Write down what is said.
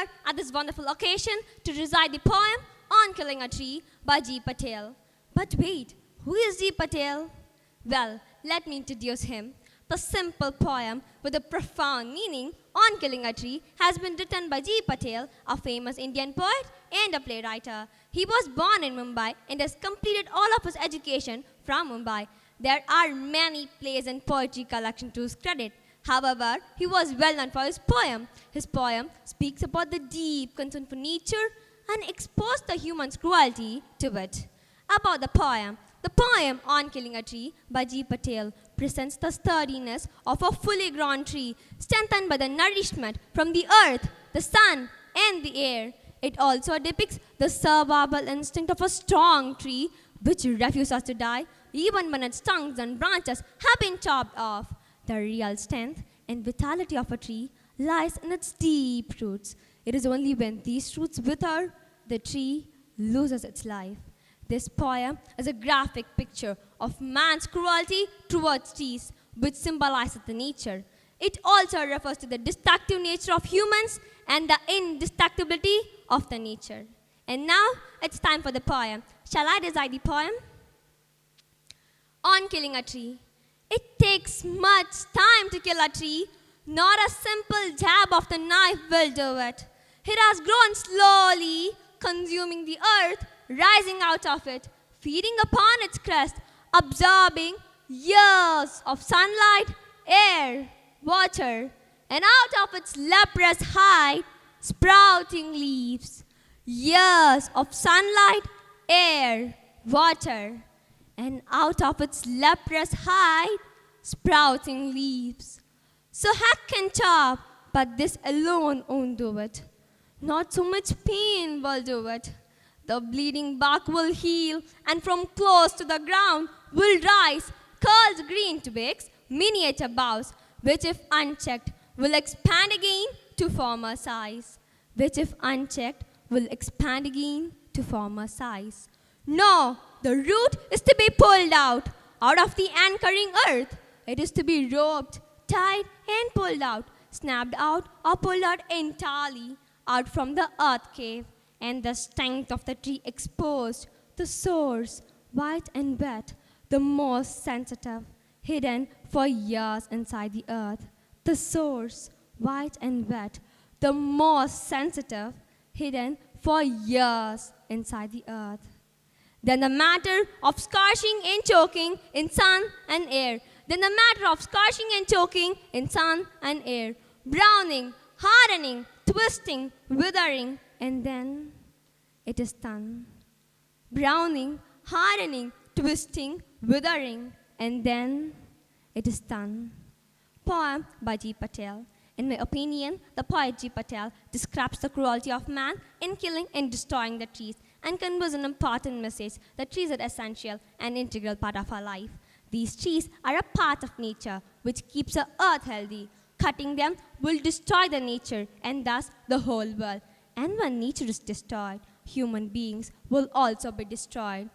here at this wonderful occasion to recite the poem On Killing a Tree by G. Patel. But wait, who is G. Patel? Well, let me introduce him. The simple poem with a profound meaning, On Killing a Tree, has been written by G. Patel, a famous Indian poet and a playwright. He was born in Mumbai and has completed all of his education from Mumbai. There are many plays and poetry collections to his credit. However, he was well known for his poem. His poem speaks about the deep concern for nature and exposes the human's cruelty to it. About the poem On Killing a Tree by G. Patel presents the sturdiness of a fully grown tree, strengthened by the nourishment from the earth, the sun, and the air. It also depicts the survival instinct of a strong tree which refuses to die even when its trunks and branches have been chopped off. The real strength and vitality of a tree lies in its deep roots. It is only when these roots wither, the tree loses its life. This poem is a graphic picture of man's cruelty towards trees, which symbolizes the nature. It also refers to the destructive nature of humans and the indestructibility of the nature. And now it's time for the poem. Shall I recite the poem? On Killing a Tree. It takes much time to kill a tree. Not a simple jab of the knife will do it. It has grown slowly, consuming the earth, rising out of it, feeding upon its crest, absorbing years of sunlight, air, water, and out of its leprous hide, sprouting leaves. Years of sunlight, air, water, and out of its leprous hide, sprouting leaves. So hack can chop, but this alone won't do it. Not so much pain will do it. The bleeding bark will heal, and from close to the ground will rise curled green twigs, miniature boughs, which if unchecked will expand again to former size. Which if unchecked will expand again to former size. No, the root is to be pulled out of the anchoring earth. It is to be roped, tied, and pulled out, snapped out or pulled out entirely out from the earth cave, and the strength of the tree exposed, the source, white and wet, the most sensitive, hidden for years inside the earth. The source, white and wet, the most sensitive, hidden for years inside the earth. Then the matter of scorching and choking in sun and air. Then the matter of scorching and choking in sun and air. Browning, hardening, twisting, withering, and then it is done. Browning, hardening, twisting, withering, and then it is done. Poem by G. Patel. In my opinion, the poet G. Patel describes the cruelty of man in killing and destroying the trees and conveys an important message that trees are essential and integral part of our life. These trees are a part of nature which keeps the earth healthy. Cutting them will destroy the nature and thus the whole world. And when nature is destroyed, human beings will also be destroyed.